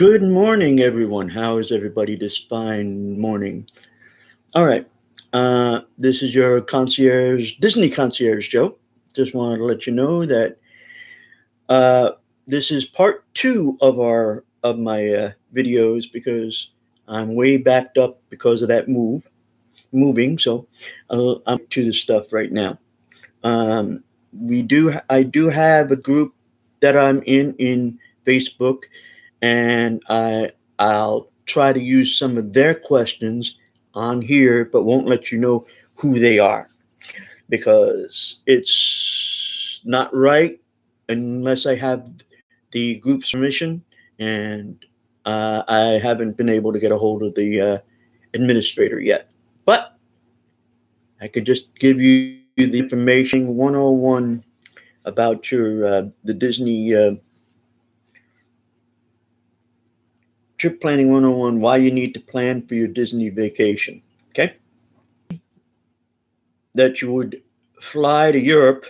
Good morning, everyone. How is everybody this fine morning? All right. This is your concierge, Disney concierge, Joe. Just wanted to let you know that uh, this is part two of my videos because I'm way backed up because of that moving. So I'm to the stuff right now. Um, I do have a group that I'm in Facebook, and I'll try to use some of their questions on here, but won't let you know who they are because it's not right unless I have the group's permission, and I haven't been able to get a hold of the administrator yet. But I could just give you the information 101 about your the Disney trip planning 101, why you need to plan for your Disney vacation. Okay? That you would fly to Europe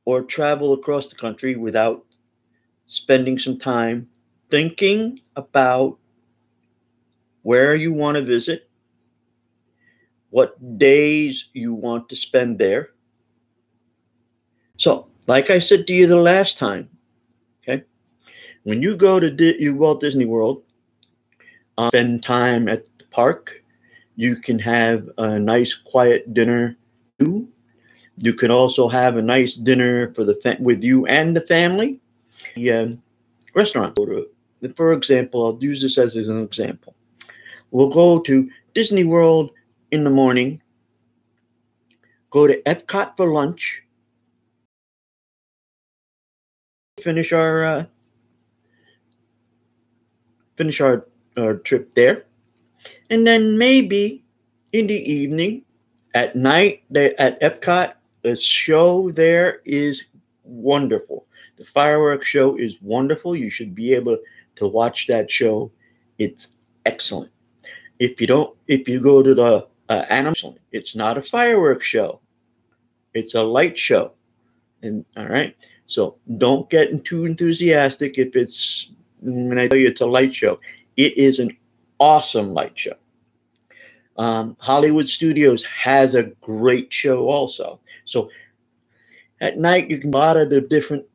or travel across the country without spending some time thinking about where you want to visit, what days you want to spend there. So, like I said to you the last time, okay, when you go to Walt Disney World, spend time at the park. You can have a nice quiet dinner. You can also have a nice dinner with you and the family. The restaurant. For example, I'll use this as an example. We'll go to Disney World in the morning, go to Epcot for lunch, finish our trip there, and then maybe in the evening, at night at Epcot, the show there is wonderful. The fireworks show is wonderful. You should be able to watch that show. It's excellent. If you go to the animal, it's not a fireworks show. It's a light show. And all right, so don't get too enthusiastic if it's when I tell you it's a light show. It is an awesome light show. Hollywood Studios has a great show also. So at night you can a lot of the different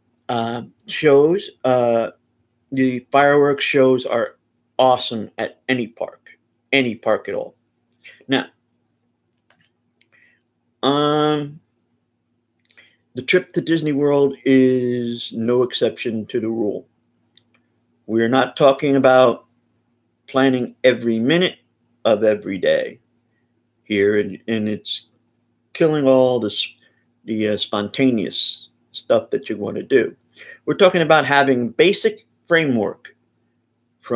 shows. The fireworks shows are awesome at any park at all. Now, the trip to Disney World is no exception to the rule. We're not talking about planning every minute of every day here, and it's killing all the spontaneous stuff that you want to do. We're talking about having basic framework for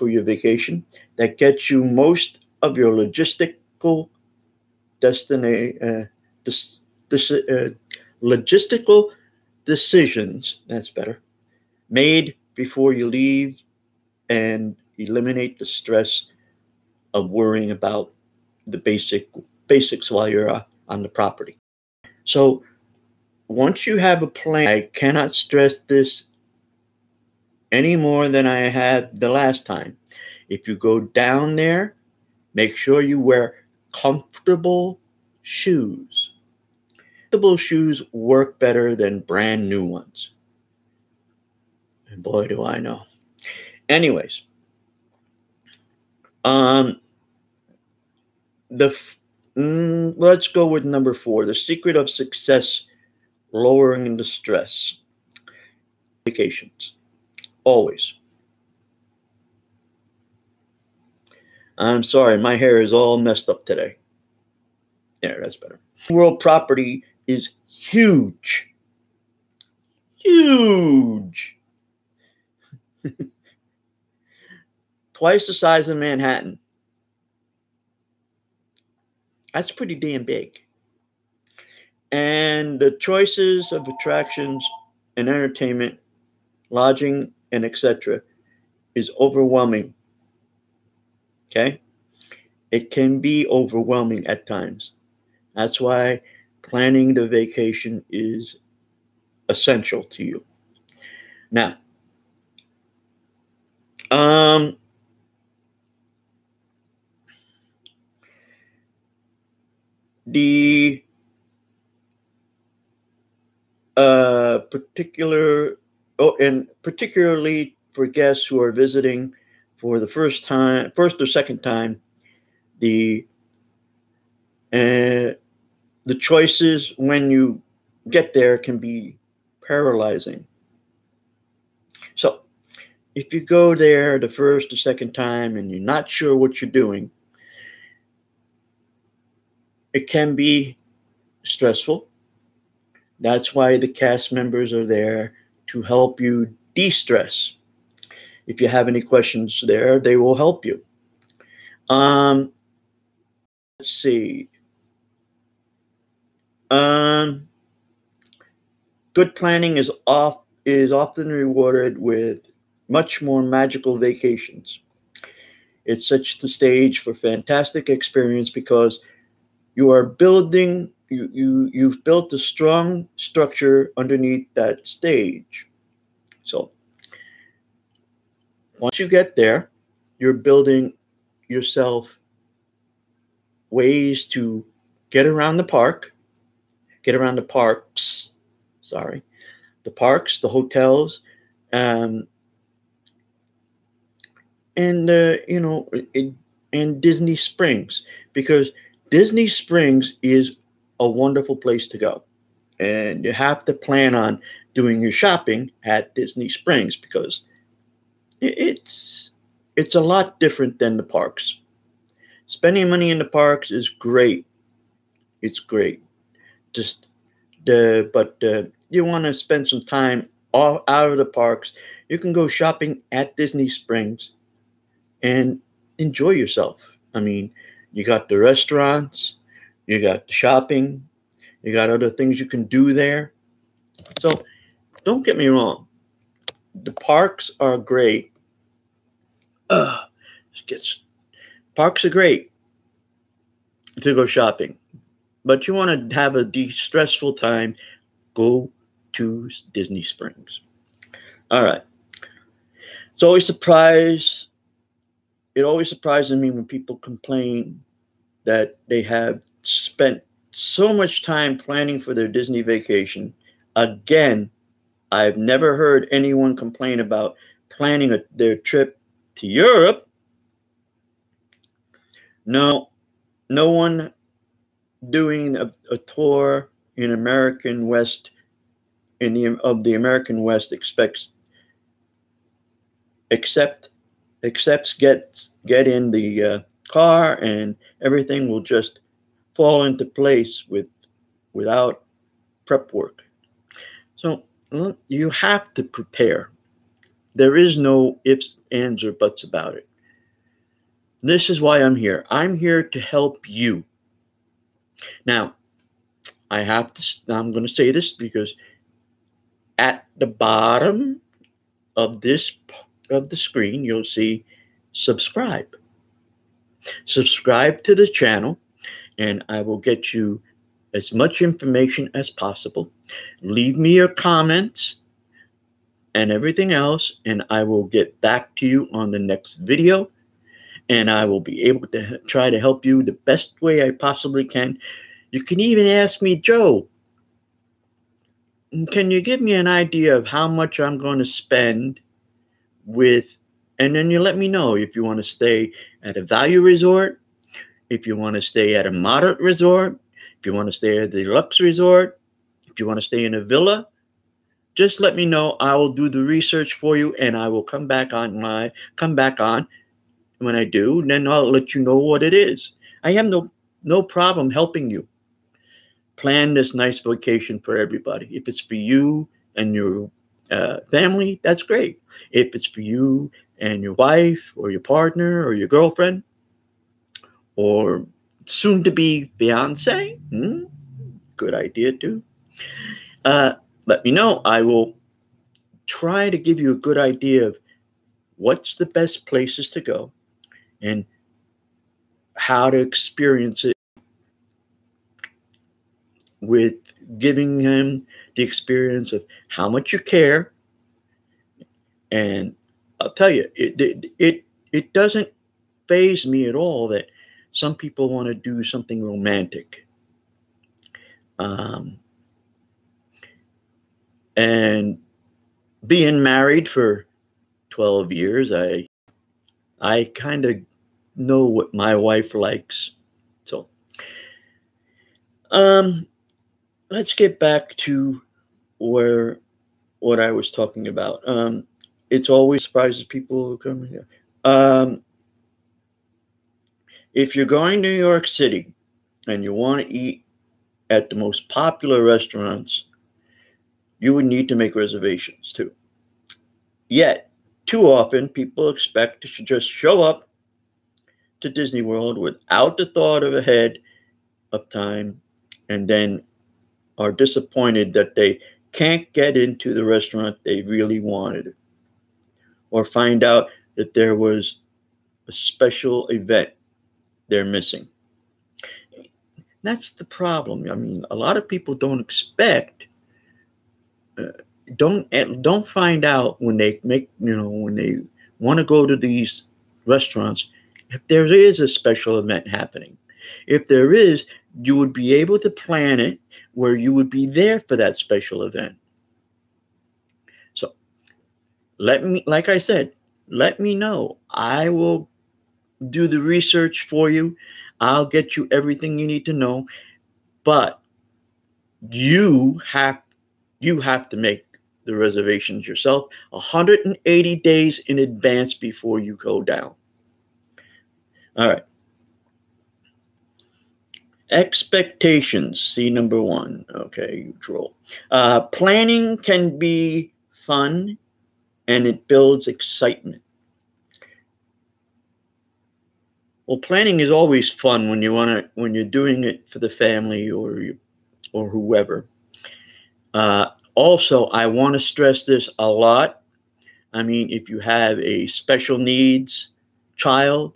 your vacation that gets you most of your logistical logistical decisions, that's better, made before you leave, and eliminate the stress of worrying about the basics while you're on the property. So once you have a plan, I cannot stress this any more than I had the last time. If you go down there, make sure you wear comfortable shoes. Comfortable shoes work better than brand new ones. And boy, do I know. Anyways, let's go with number 4. The secret of success: lowering the stress. Vacations, always. I'm sorry, my hair is all messed up today. Yeah, that's better. World property is huge. Huge. Twice the size of Manhattan. That's pretty damn big. And the choices of attractions and entertainment, lodging, and etc. is overwhelming. Okay? It can be overwhelming at times. That's why planning the vacation is essential to you. Now, Um, the particular, oh, and particularly for guests who are visiting for the first or second time, the uh, the choices when you get there can be paralyzing. So if you go there the first or second time and you're not sure what you're doing, it can be stressful. That's why the cast members are there to help you de-stress. If you have any questions there, they will help you. Um, let's see. Um, Good planning is often rewarded with much more magical vacations. It sets the stage for fantastic experience because you've built a strong structure underneath that stage. So once you get there, you're building yourself ways to get around the park, get around the parks, sorry, the parks, the hotels, um, and and Disney Springs, because Disney Springs is a wonderful place to go, and you have to plan on doing your shopping at Disney Springs because it's it's a lot different than the parks. Spending money in the parks is great. It's great. Just but you want to spend some time all out of the parks. You can go shopping at Disney Springs and enjoy yourself. I mean, you got the restaurants, you got the shopping, you got other things you can do there. So don't get me wrong, the parks are great. Uh, gets, Parks are great to go shopping, but you want to have a de-stressful time, go to Disney Springs. All right. It's always surprise. It always surprises me when people complain that they have spent so much time planning for their Disney vacation. Again, I've never heard anyone complain about planning their trip to Europe. No, no one doing a tour in American West of the American West accept accepts get in the car and everything will just fall into place without prep work. So you have to prepare. There is no ifs, ands, or buts about it. This is why I'm here. I'm here to help you. Now, I'm going to say this because at the bottom of the screen, you'll see subscribe. Subscribe to the channel, and I will get you as much information as possible. Leave me your comments and everything else, and I will get back to you on the next video, and I will be able to try to help you the best way I possibly can. You can even ask me, Joe, can you give me an idea of how much I'm going to spend with, and then you let me know if you want to stay at a value resort, if you want to stay at a moderate resort, if you want to stay at a deluxe resort, if you want to stay in a villa. Just let me know. I will do the research for you, and I will come back on when I do. Then I'll let you know what it is. I have no problem helping you plan this nice vacation for everybody. If it's for you and your family, that's great. If it's for you and your wife or your partner or your girlfriend or soon to be fiance, good idea too. Let me know. I will try to give you a good idea of what's the best places to go and how to experience it with giving him the experience of how much you care and I'll tell you, it doesn't faze me at all that some people want to do something romantic. Um, and being married for 12 years, I kind of know what my wife likes. So, um, let's get back to where what I was talking about. It's always surprises people who come here. If you're going to New York City and you want to eat at the most popular restaurants, you would need to make reservations too. Yet, too often, people expect to just show up to Disney World without the thought of ahead of time and then are disappointed that they can't get into the restaurant they really wanted or find out that there was a special event they're missing. That's the problem. I mean, a lot of people don't expect, uh, don't find out when they make, when they want to go to these restaurants if there is a special event happening. If there is, you would be able to plan it where you would be there for that special event. So like I said, let me know. I will do the research for you. I'll get you everything you need to know, but you have you have to make the reservations yourself 180 days in advance before you go down. All right. Expectations. See number one. Okay, you troll. Planning can be fun and it builds excitement. Well, planning is always fun when when you're doing it for the family or whoever. Also, I want to stress this a lot. I mean, if you have a special needs child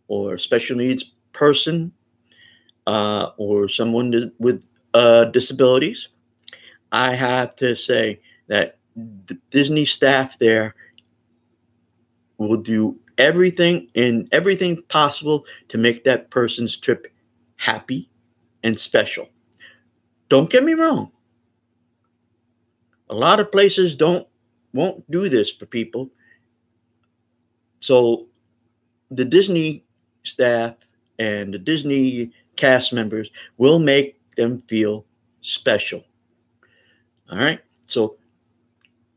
or special needs person or someone with disabilities, I have to say that the Disney staff there will do everything possible to make that person's trip happy and special. Don't get me wrong. A lot of places won't do this for people. So the Disney staff and the Disney cast members will make them feel special. All right. So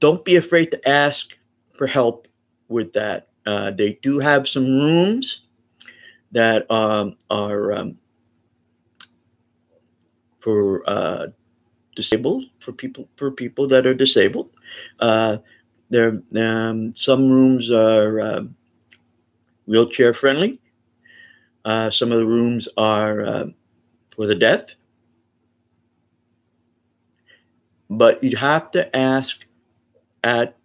don't be afraid to ask for help with that. They do have some rooms that are for disabled for people that are disabled. Uh, there some rooms are wheelchair friendly. Some of the rooms are for the deaf, but you have to ask at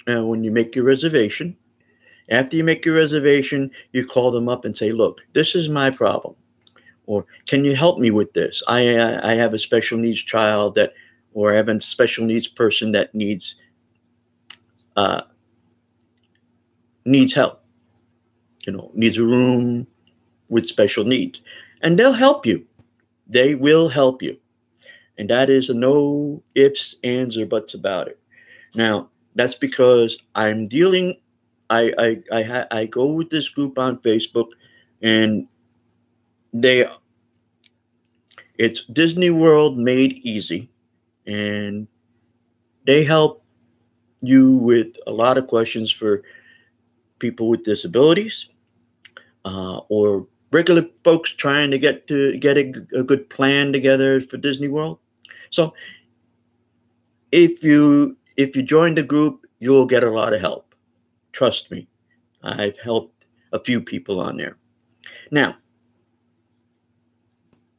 when you make your reservation. After you make your reservation, you call them up and say, "Look, this is my problem," or "Can you help me with this? I have a special needs child or I have a special needs person that uh, needs help. Needs a room with special needs," and they'll help you. They will help you, and that is a no ifs, ands, or buts about it. Now, that's because I'm dealing. I go with this group on Facebook, and they it's Disney World Made Easy, and they help you with a lot of questions for people with disabilities or regular folks trying to get a good plan together for Disney World. So if you join the group, you'll get a lot of help. Trust me, I've helped a few people on there. Now,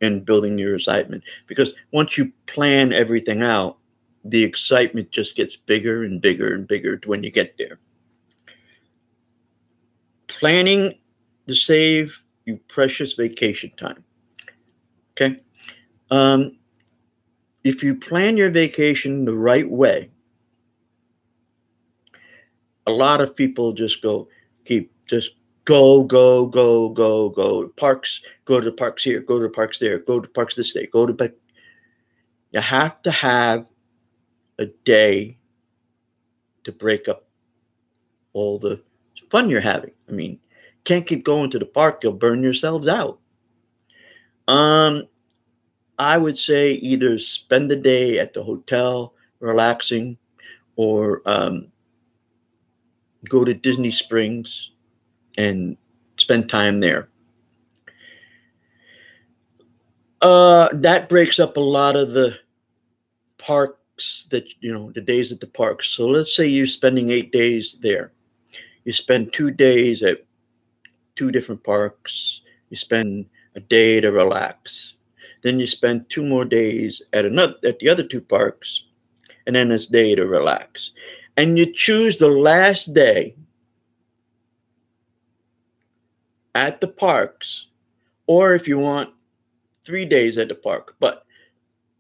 in building your excitement, because once you plan everything out, the excitement just gets bigger and bigger and bigger when you get there. Planning to save you precious vacation time. Okay. Um, if you plan your vacation the right way, a lot of people just go. Parks, go to the parks here, go to the parks there, go to parks this day, go to bed. You have to have a day to break up all the fun you're having. I mean, can't keep going to the park, you'll burn yourselves out. I would say either spend the day at the hotel relaxing, or go to Disney Springs and spend time there. That breaks up a lot of the parks that, the days at the parks. So let's say you're spending 8 days there. You spend 2 days at 2 different parks. You spend a day to relax. Then you spend 2 more days at the other 2 parks, and then a day to relax. And you choose the last day at the parks, or if you want 3 days at the park, but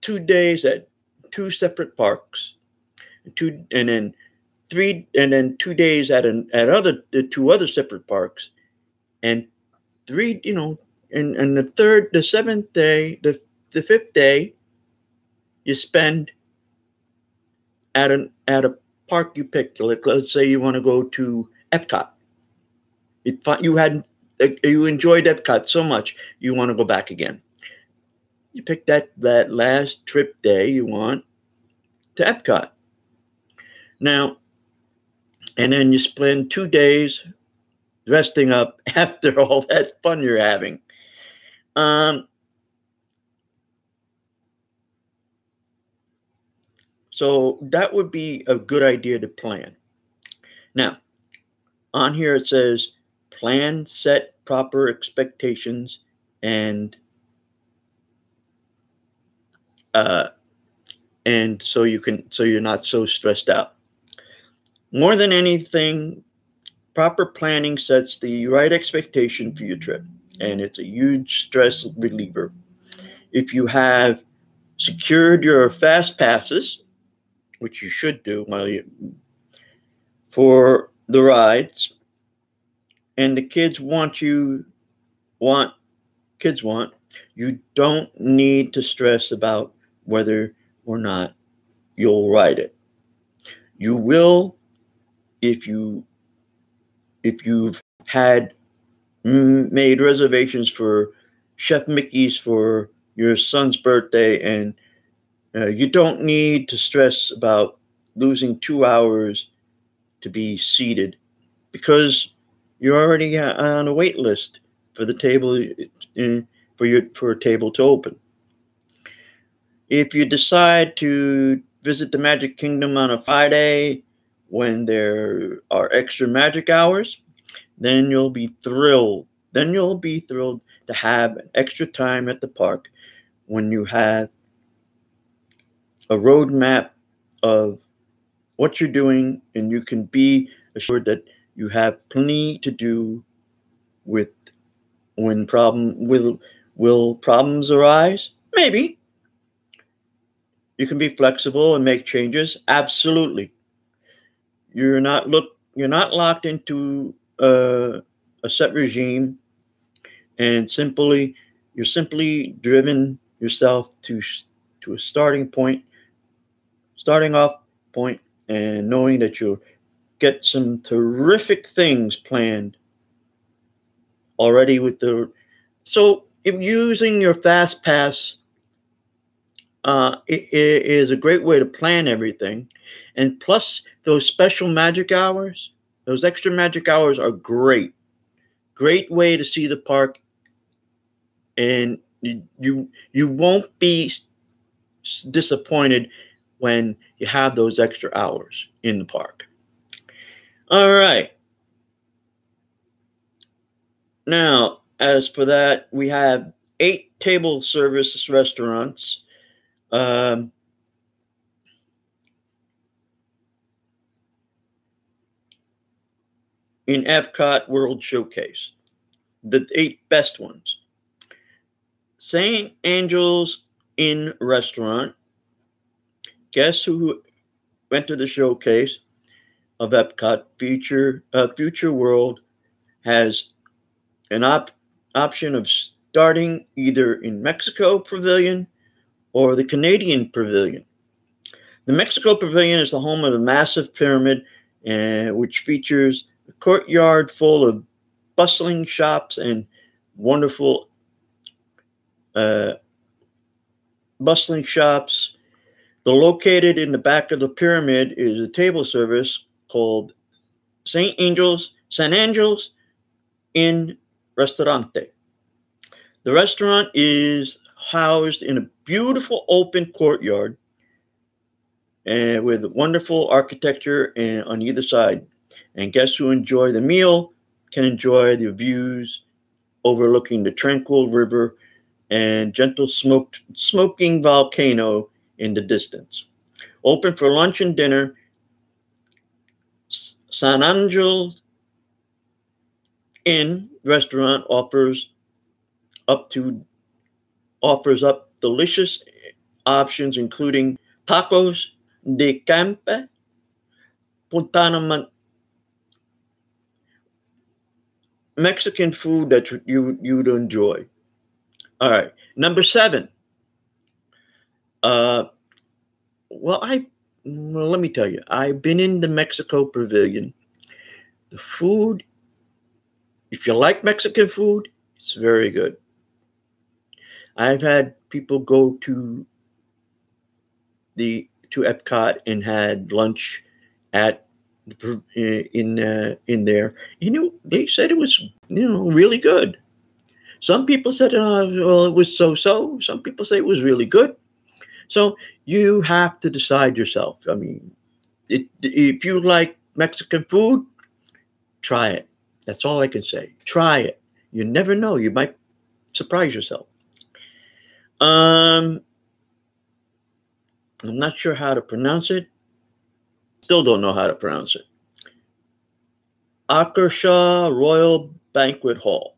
2 days at 2 separate parks, and then 2 days at the 2 other separate parks, and 3, and the 7th day, the 5th day, you spend at a park you pick. Let's say you want to go to Epcot. You enjoyed Epcot so much you want to go back again. You pick that last trip day you want to Epcot. Now, and then you spend 2 days resting up after all that fun you're having. So that would be a good idea to plan. Now, on here it says plan, set proper expectations, and so you're not so stressed out. More than anything, proper planning sets the right expectation for your trip, and it's a huge stress reliever. If you have secured your fast passes, which you should do for the rides, and the kids want, you don't need to stress about whether or not you'll ride it. You will if you've had made reservations for Chef Mickey's for your son's birthday, and you don't need to stress about losing 2 hours to be seated, because you're already on a wait list for the table, for a table to open. If you decide to visit the Magic Kingdom on a Friday when there are extra magic hours, then you'll be thrilled. Then you'll be thrilled to have an extra time at the park when you have a roadmap of what you're doing, and you can be assured that you have plenty to do will problems arise? Maybe. You can be flexible and make changes. Absolutely. You're not locked into a set regime, and you're simply driven yourself to a starting off point, and knowing that you'll get some terrific things planned already so if using your fast pass, it is a great way to plan everything. And plus, those special magic hours, those extra magic hours are great way to see the park, and you won't be disappointed when you have those extra hours in the park. All right. Now, as for that, we have 8 table service restaurants. In Epcot World Showcase, the 8 best ones. St. Angel's Inn Restaurant. Guess who went to the showcase? of Epcot, Future World has an option of starting either in Mexico Pavilion or the Canadian Pavilion. The Mexico Pavilion is the home of the massive pyramid, which features a courtyard full of bustling shops and wonderful bustling shops. Located in the back of the pyramid is a table service called San Angel's Inn Restaurante. The restaurant is housed in a beautiful open courtyard with wonderful architecture on either side. And guests who enjoy the meal can enjoy the views overlooking the tranquil river and gentle smoking volcano in the distance. Open for lunch and dinner, San Angel's Inn restaurant offers up delicious options including tacos de campe, Mexican food that you'd enjoy. All right, number 7. Well, let me tell you, I've been in the Mexico Pavilion. The food, if you like Mexican food, it's very good. I've had people go to Epcot and had lunch in there. They said it was really good. Some people said, well, it was so-so. Some people say it was really good. So you have to decide yourself. I mean, if you like Mexican food, try it. That's all I can say. Try it. You never know. You might surprise yourself. I'm not sure how to pronounce it. Still don't know how to pronounce it. Akersgård Royal Banquet Hall.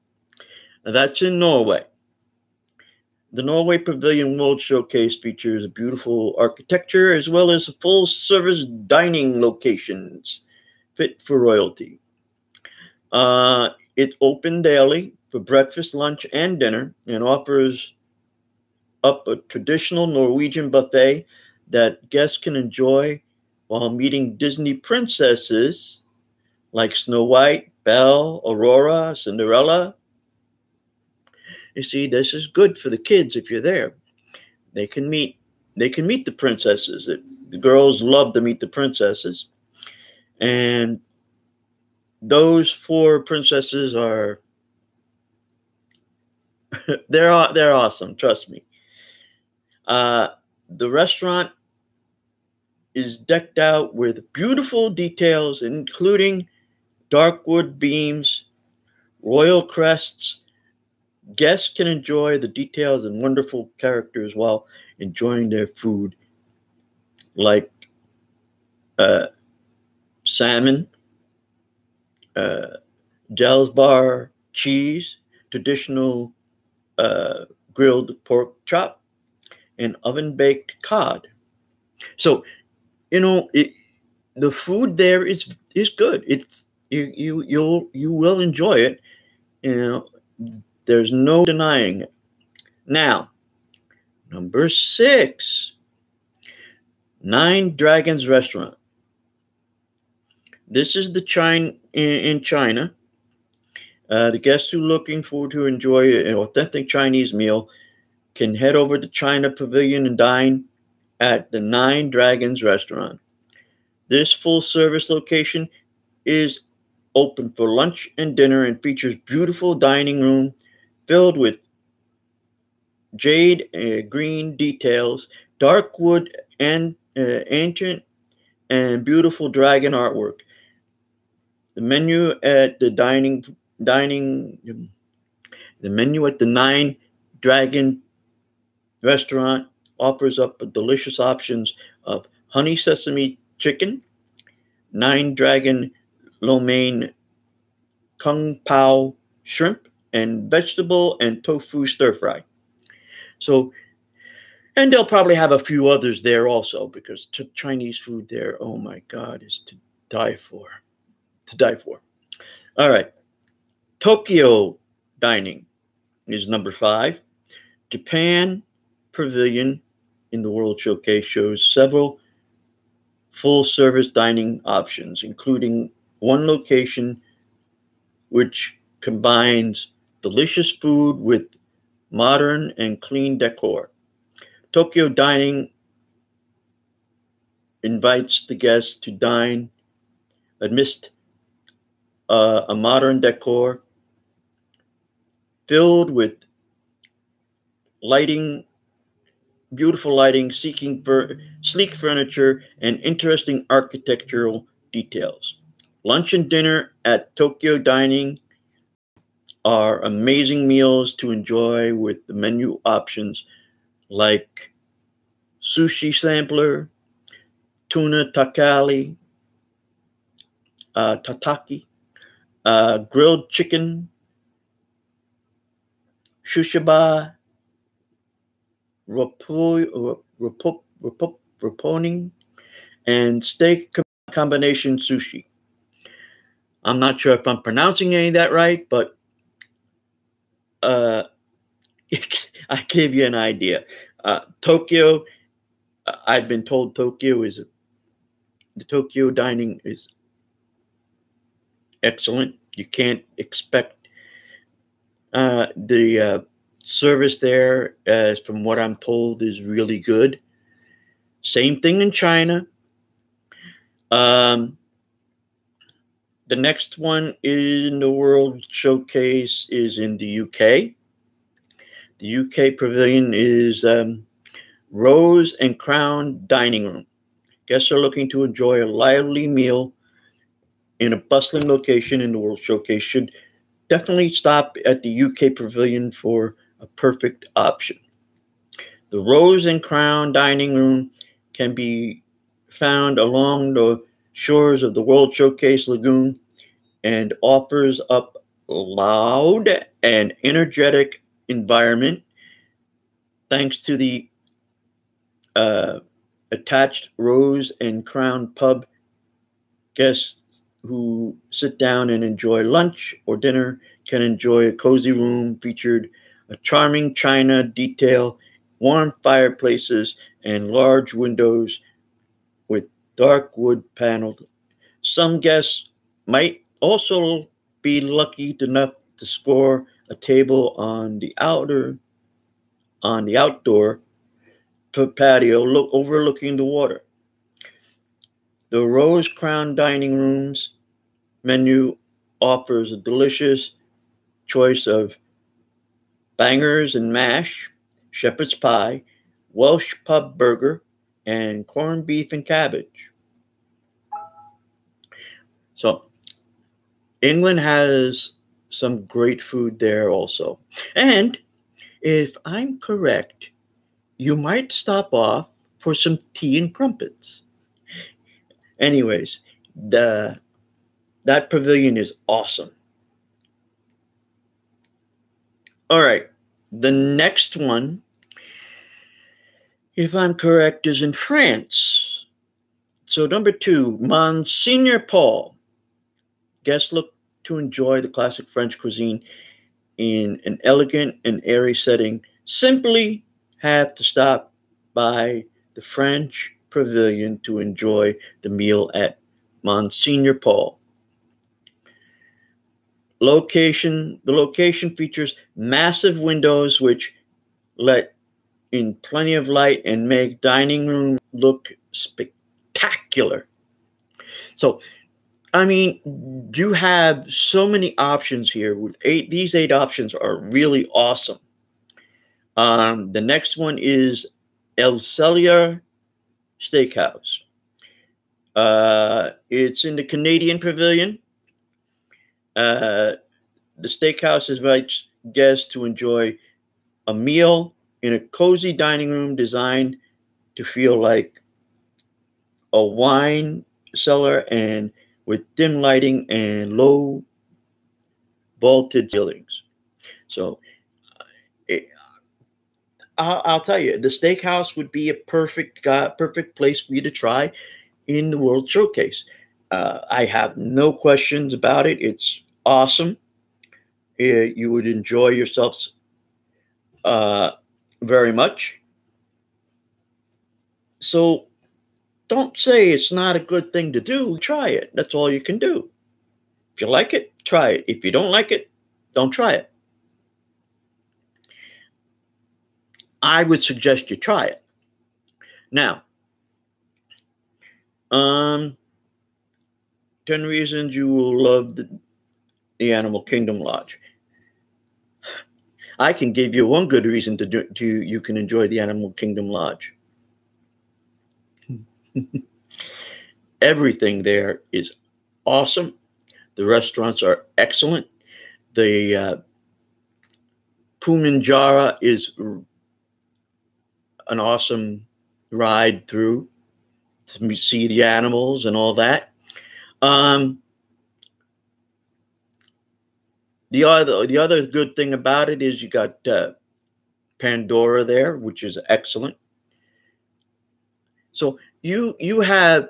Now that's in Norway. The Norway Pavilion World Showcase features beautiful architecture as well as full-service dining locations fit for royalty. It's open daily for breakfast, lunch, and dinner and offers up a traditional Norwegian buffet that guests can enjoy while meeting Disney princesses like Snow White, Belle, Aurora, Cinderella. You see, this is good for the kids if you're there. They can meet the princesses. The girls love to meet the princesses. And those 4 princesses are they're awesome, trust me. The restaurant is decked out with beautiful details, including dark wood beams, royal crests. Guests can enjoy the details and wonderful characters while enjoying their food, like salmon, Jalsbar cheese, traditional grilled pork chop, and oven-baked cod. So, the food there is good. It's you will enjoy it. There's no denying it. Now, number 6, Nine Dragons Restaurant. This is in China. The guests who are looking forward to enjoy an authentic Chinese meal can head over to China Pavilion and dine at the Nine Dragons Restaurant. This full-service location is open for lunch and dinner and features beautiful dining room filled with jade green details, dark wood, and ancient and beautiful dragon artwork. The menu at the Nine Dragon Restaurant offers up delicious options of honey sesame chicken, Nine Dragon lo mein kung pao shrimp, and vegetable and tofu stir fry. So, and they'll probably have a few others there also, because Chinese food there, oh my God, is die for. To die for. All right. Tokyo Dining is number 5. Japan Pavilion in the World Showcase shows several full-service dining options, including one location which combines delicious food with modern and clean decor. Tokyo Dining invites the guests to dine amidst a modern decor filled with lighting, beautiful lighting, sleek furniture, and interesting architectural details. Lunch and dinner at Tokyo Dining are amazing meals to enjoy with the menu options like sushi sampler, tuna takali, tataki, grilled chicken, shushiba, raponing, and steak combination sushi. I'm not sure if I'm pronouncing any of that right, but uh, I gave you an idea. Tokyo, I've been told the Tokyo dining is excellent. You can't expect the service there, as from what I'm told, is really good. Same thing in China. The next one in the World Showcase is in the UK. The UK Pavilion is Rose and Crown Dining Room. Guests are looking to enjoy a lively meal in a bustling location in the World Showcase should definitely stop at the UK Pavilion for a perfect option. The Rose and Crown Dining Room can be found along the shores of the World Showcase Lagoon and offers up a loud and energetic environment thanks to the uh, attached Rose and Crown pub. Guests who sit down and enjoy lunch or dinner can enjoy a cozy room featured a charming china detail, warm fireplaces, and large windows with dark wood paneled. Some guests might also be lucky enough to score a table on the outdoor patio overlooking the water. The Rose Crown Dining Room's menu offers a delicious choice of bangers and mash, shepherd's pie, Welsh pub burger, and corned beef and cabbage. So, England has some great food there also. And if I'm correct, you might stop off for some tea and crumpets. Anyways, that pavilion is awesome. All right, the next one, if I'm correct, is in France. So number 2, Monsignor Paul. Guests look to enjoy the classic French cuisine in an elegant and airy setting. Simply have to stop by the French Pavilion to enjoy the meal at Monsignor Paul. The location features massive windows which let in plenty of light and make dining room look spectacular. So, I mean, you have so many options here. With these 8 options are really awesome. The next one is El Cellar Steakhouse. It's in the Canadian Pavilion. The steakhouse invites guests to enjoy a meal in a cozy dining room designed to feel like a wine cellar and with dim lighting and low vaulted ceilings. So I'll tell you, the steakhouse would be a perfect place for you to try in the World Showcase. I have no questions about it. It's awesome. You would enjoy yourselves uh, very much. So don't say it's not a good thing to do. Try it. That's all you can do. If you like it, try it. If you don't like it, don't try it. I would suggest you try it. Now, 10 reasons you will love the Animal Kingdom Lodge. I can give you one good reason you can enjoy the Animal Kingdom Lodge. Everything there is awesome. The restaurants are excellent. The Pumanjara is an awesome ride through to see the animals and all that. The other good thing about it is you got Pandora there, which is excellent. So you have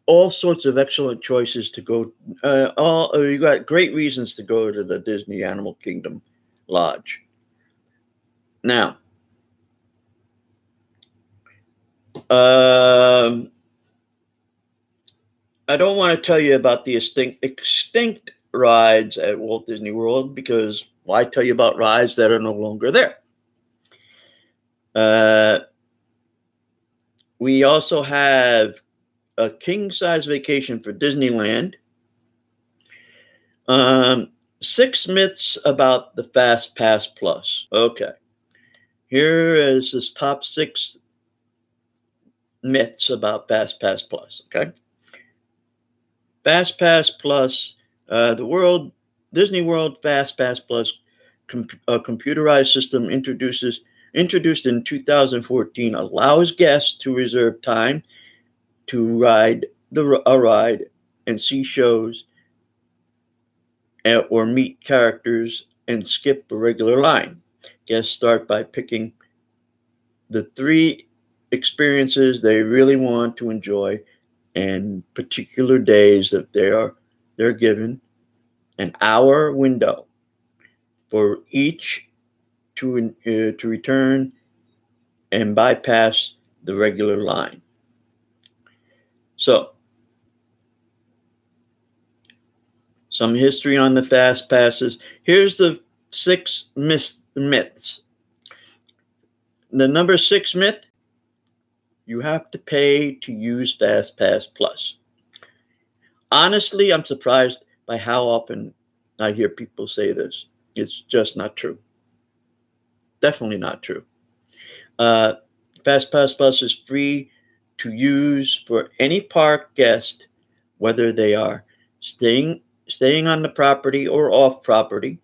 all sorts of excellent choices to go. You got great reasons to go to the Disney Animal Kingdom Lodge. Now, I don't want to tell you about the extinct rides at Walt Disney World because why tell you about rides that are no longer there? We also have a king-size vacation for Disneyland. 6 myths about the Fast Pass Plus. Okay. Here is this top 6 myths about Fast Pass Plus. Okay. Fast Pass Plus, Disney World Fast Pass Plus, a computerized system introduced in 2014, allows guests to reserve time to ride a ride and see shows or meet characters and skip a regular line. Guests start by picking the 3 experiences they really want to enjoy and particular days that they're given an hour window for each to return and bypass the regular line. So, some history on the Fast Passes. Here's the 6 myths. The number 6 myth, you have to pay to use Fast Pass Plus. Honestly, I'm surprised by how often I hear people say this. It's just not true. Definitely not true. Fast Pass Plus is free to use for any park guest, whether they are staying on the property or off property,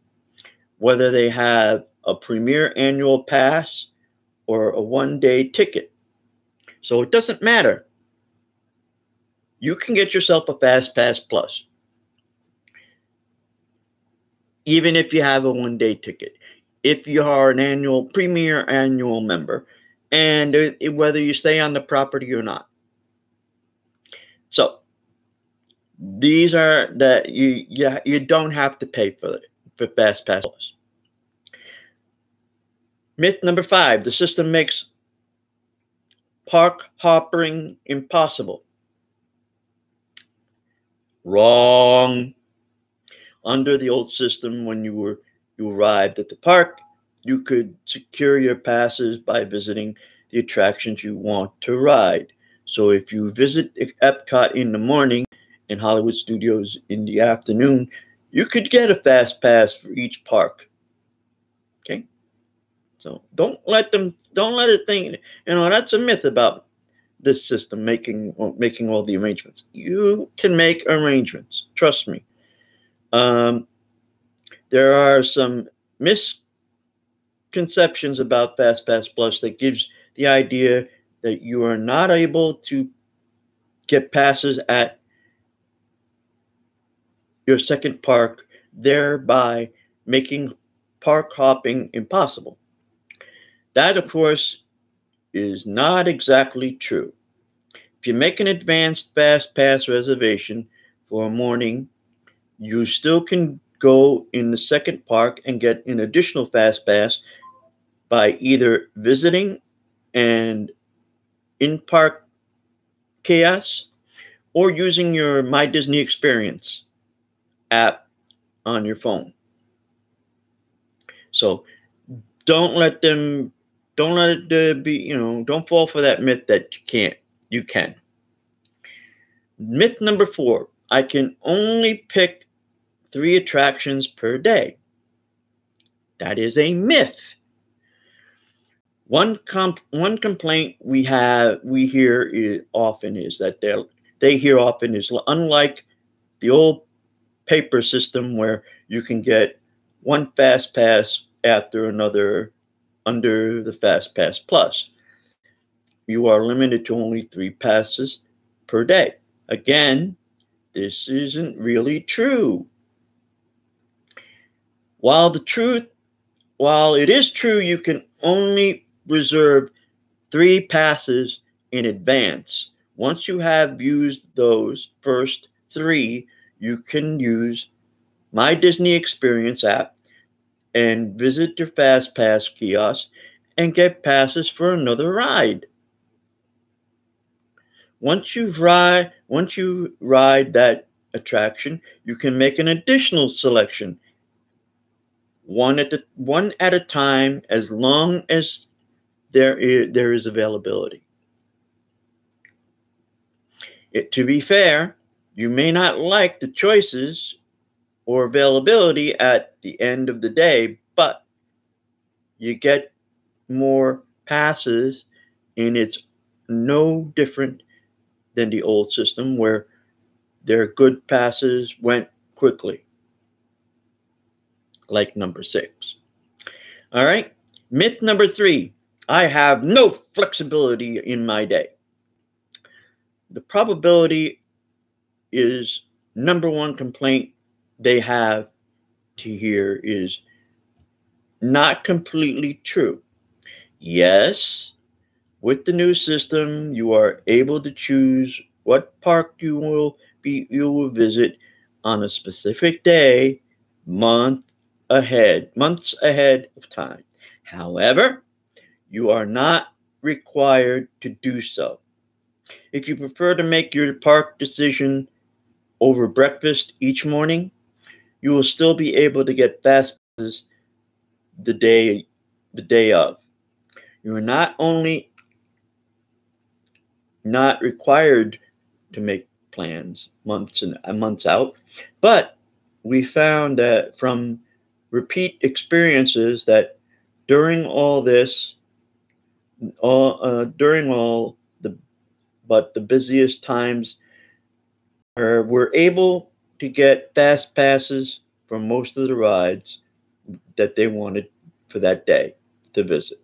whether they have a premier annual pass or a one-day ticket. So it doesn't matter. You can get yourself a Fast Pass Plus, even if you have a one-day ticket, if you are an premier annual member, and whether you stay on the property or not. So these are that you don't have to pay for Fast Pass Plus. Myth number 5: the system makes park hopping impossible. Wrong. Under the old system, when you arrived at the park, you could secure your passes by visiting the attractions you want to ride. So if you visit Epcot in the morning and Hollywood Studios in the afternoon, you could get a fast pass for each park. Okay? So don't let it think, that's a myth about this system making all the arrangements. You can make arrangements. Trust me. There are some misconceptions about Fast Pass Plus that gives the idea that you are not able to get passes at your second park, thereby making park hopping impossible. That, of course, is not exactly true. If you make an advanced Fast Pass reservation for a morning, you still can go in the second park and get an additional fast pass by either visiting an in-park kiosk or using your My Disney Experience app on your phone. So don't let it be, don't fall for that myth that you can't. You can. Myth number 4, I can only pick 3 attractions per day. That is a myth. One complaint we hear often is that they hear often is, unlike the old paper system where you can get one fast pass after another under the Fast Pass Plus, you are limited to only 3 passes per day. Again, this isn't really true. While it is true you can only reserve 3 passes in advance, once you have used those first 3, you can use My Disney Experience app and visit your Fast Pass kiosk and get passes for another ride. Once you ride that attraction, you can make an additional selection, one at a time, as long as there is availability. To be fair, you may not like the choices or availability at the end of the day, but you get more passes, and it's no different than the old system where their good passes went quickly, like number 6. All right. Myth number 3, I have no flexibility in my day. The probability is number 1 complaint they have to hear is not completely true. Yes, with the new system, you are able to choose what park you will visit on a specific day, months ahead of time. However, you are not required to do so. If you prefer to make your park decision over breakfast each morning, you will still be able to get fast passes the day of. You are not only not required to make plans months out, but we found that from repeat experiences that during the busiest times, we're able to get fast passes for most of the rides that they wanted for that day to visit.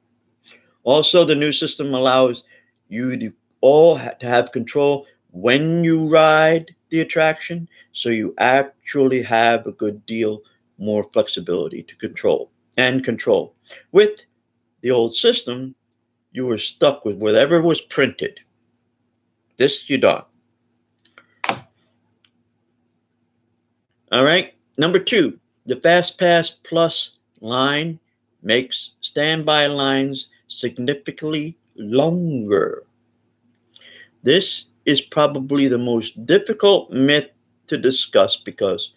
Also, the new system allows you to have control when you ride the attraction, so you actually have a good deal more flexibility to control. With the old system, you were stuck with whatever was printed. This you don't. All right. Number 2, the Fast Pass Plus line makes standby lines significantly longer. This is probably the most difficult myth to discuss because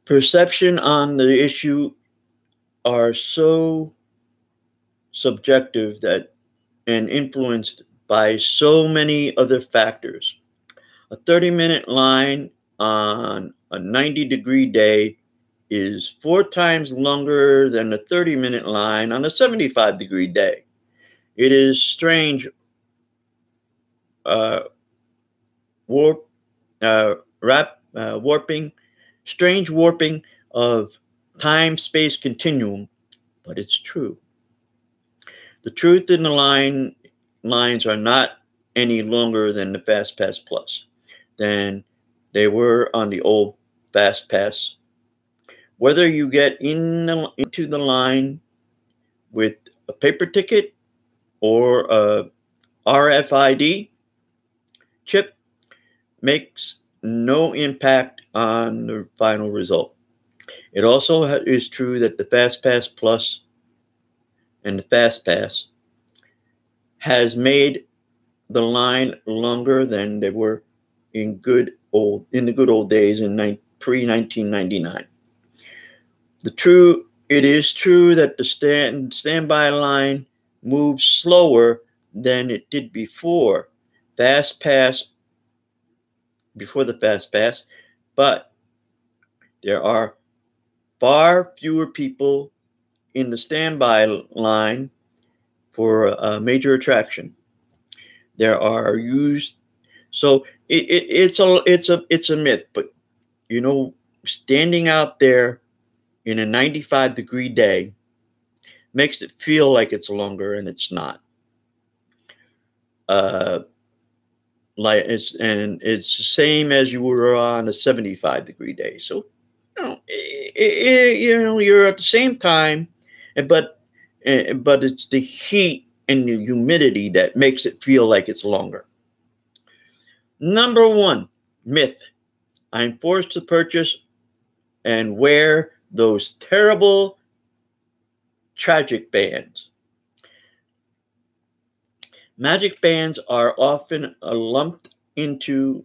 perception on the issue are so subjective and influenced by so many other factors. A 30-minute line on a 90-degree day is 4 times longer than a 30-minute line on a 75-degree day. It is strange strange warping of time-space continuum, but it's true. The truth in the lines are not any longer than the Fast Pass Plus than they were on the old Fast Pass. Whether you get into the line with a paper ticket or a RFID chip, makes no impact on the final result. It also is true that the FastPass Plus and the FastPass has made the line longer than they were in the good old days in pre 1999. It is true that the standby line moves slower than it did before FastPass before the FastPass, but there are far fewer people in the standby line for a major attraction. There are used, so it's a myth, but standing out there in a 95-degree day makes it feel like it's longer, and it's not. It's the same as you were on a 75-degree day. So you're at the same time, but it's the heat and the humidity that makes it feel like it's longer. Number one myth: I'm forced to purchase and wear those terrible tragic bands. Magic bands are often lumped into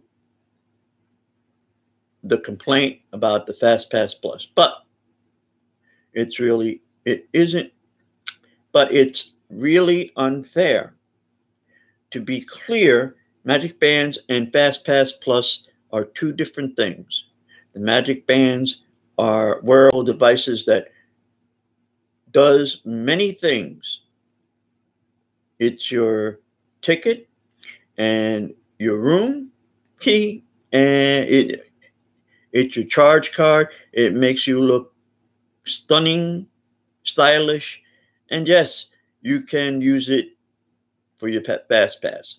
the complaint about the FastPass Plus, but it's really really unfair. To be clear, Magic Bands and FastPass Plus are two different things. The Magic Bands are wearable devices that does many things. It's your ticket and your room key, and it's your charge card. It makes you look stunning, stylish, and yes, you can use it for your FastPass.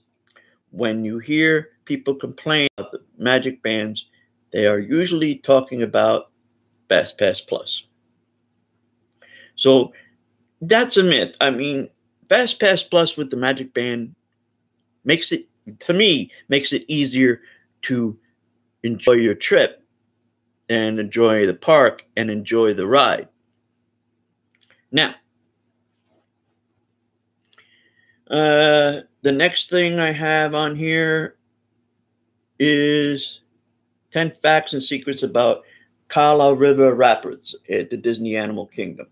When you hear people complain about the Magic Bands, they are usually talking about FastPass Plus. So that's a myth. I mean, FastPass Plus with the Magic Band makes it easier to enjoy your trip and enjoy the park and enjoy the ride. Now, the next thing I have on here is 10 facts and secrets about Kala River Rapids at the Disney Animal Kingdom.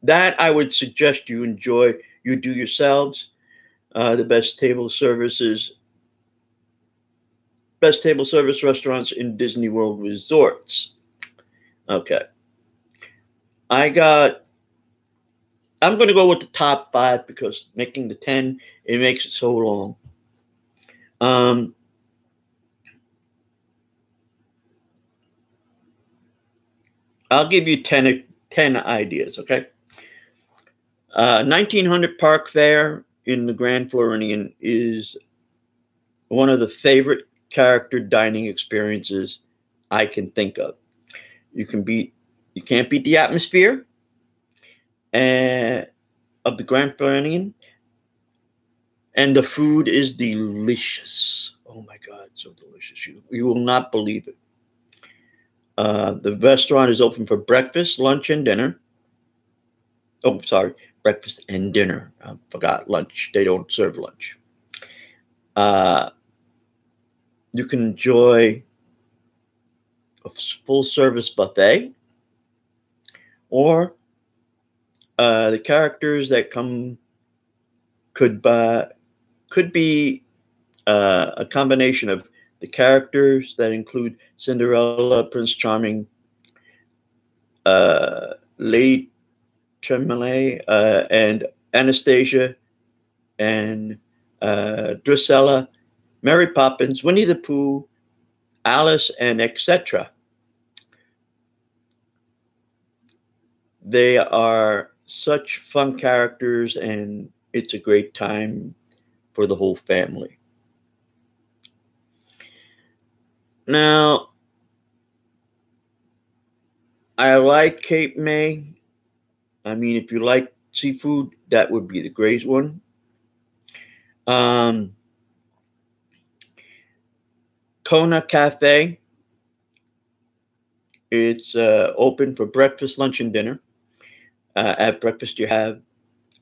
That I would suggest you do yourselves. The best table service restaurants in Disney World resorts. Okay. I'm going to go with the top 5 because making the 10, it makes it so long. I'll give you 10 ideas, okay? 1900 Park Fare in the Grand Floridian is one of the favorite character dining experiences I can think of. You can't beat the atmosphere of the Grand Floridian, and the food is delicious. Oh my God, so delicious! You will not believe it. The restaurant is open for breakfast, lunch, and dinner. Oh, sorry, breakfast and dinner. I forgot lunch. They don't serve lunch. You can enjoy a full-service buffet, or the characters that come could be a combination of the characters that include Cinderella, Prince Charming, Lady Tremaine, and Anastasia, and Drusilla, Mary Poppins, Winnie the Pooh, Alice, and etc. They are such fun characters, and it's a great time for the whole family. Now, I like Cape May. I mean, if you like seafood, that would be the great one. Um, Kona Cafe. It's open for breakfast, lunch, and dinner. At breakfast, you have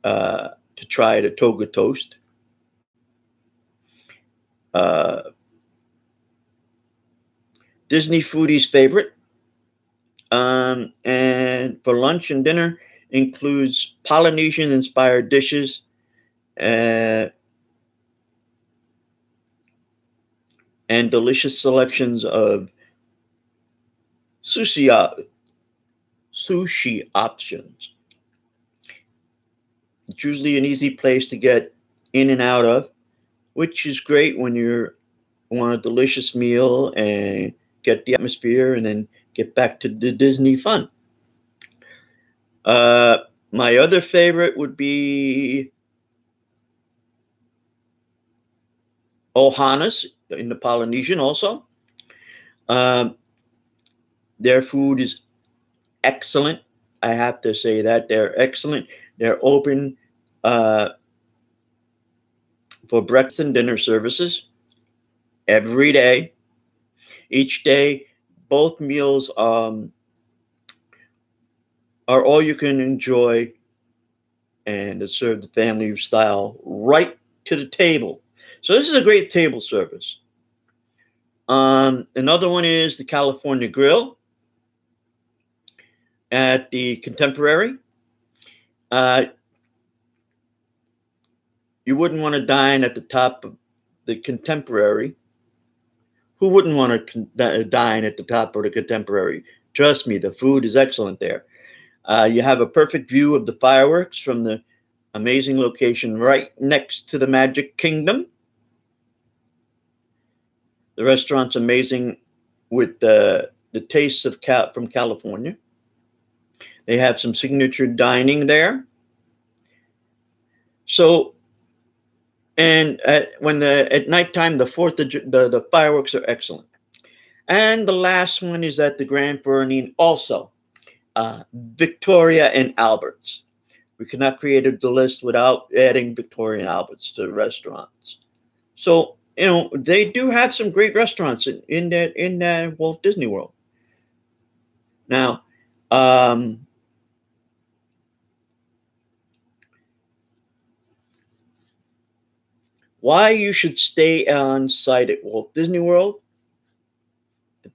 to try the Toga toast. Uh, Disney foodie's favorite. And for lunch and dinner includes Polynesian inspired dishes, uh, and delicious selections of sushi sushi options. It's usually an easy place to get in and out of, which is great when you want a delicious meal and get the atmosphere and then get back to the Disney fun. Uh, my other favorite would be Ohana's in the Polynesian also. Um, their food is excellent. I have to say that they're excellent. They're open uh, for breakfast and dinner services every day. Each day, both meals are all you can enjoy and it's served the family style right to the table. So this is a great table service. Another one is the California Grill at the Contemporary. Uh, you wouldn't want to dine at the top of the Contemporary. Who wouldn't want to dine at the top of the Contemporary? Trust me, the food is excellent there. You have a perfect view of the fireworks from the amazing location right next to the Magic Kingdom. The restaurant's amazing with the tastes of from California. They have some signature dining there. So, and at nighttime, the fireworks are excellent. And the last one is at the Grand Floridian, also Victoria and Albert's. We could not create the list without adding Victoria and Albert's to the restaurants. So they do have some great restaurants in that Walt Disney World. Now, why you should stay on site at Walt Disney World? The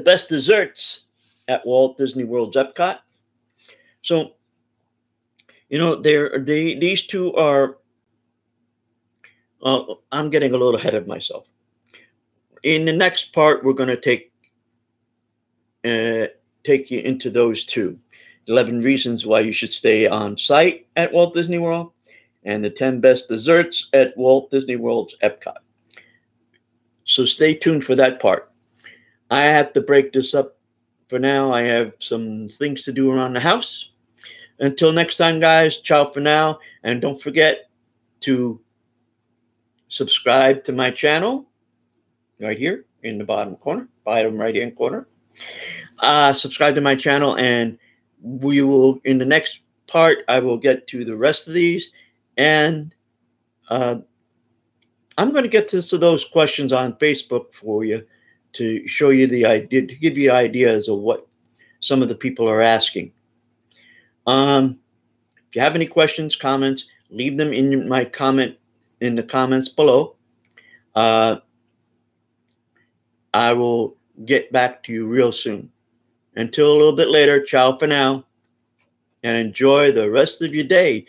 best desserts at Walt Disney World's Epcot. So, these two are. I'm getting a little ahead of myself. In the next part, we're going to take you into those two. 11 reasons why you should stay on site at Walt Disney World, and the 10 best desserts at Walt Disney World's Epcot. So stay tuned for that part. I have to break this up for now. I have some things to do around the house. Until next time, guys, ciao for now. And don't forget to subscribe to my channel right here in the bottom right-hand corner. Subscribe to my channel, and we will, in the next part, I will get to the rest of these. And I'm going to get to those questions on Facebook for you to show you the idea, to give you ideas of what some of the people are asking. If you have any questions, comments, leave them in the comments below. I will get back to you real soon. Until a little bit later, ciao for now, and enjoy the rest of your day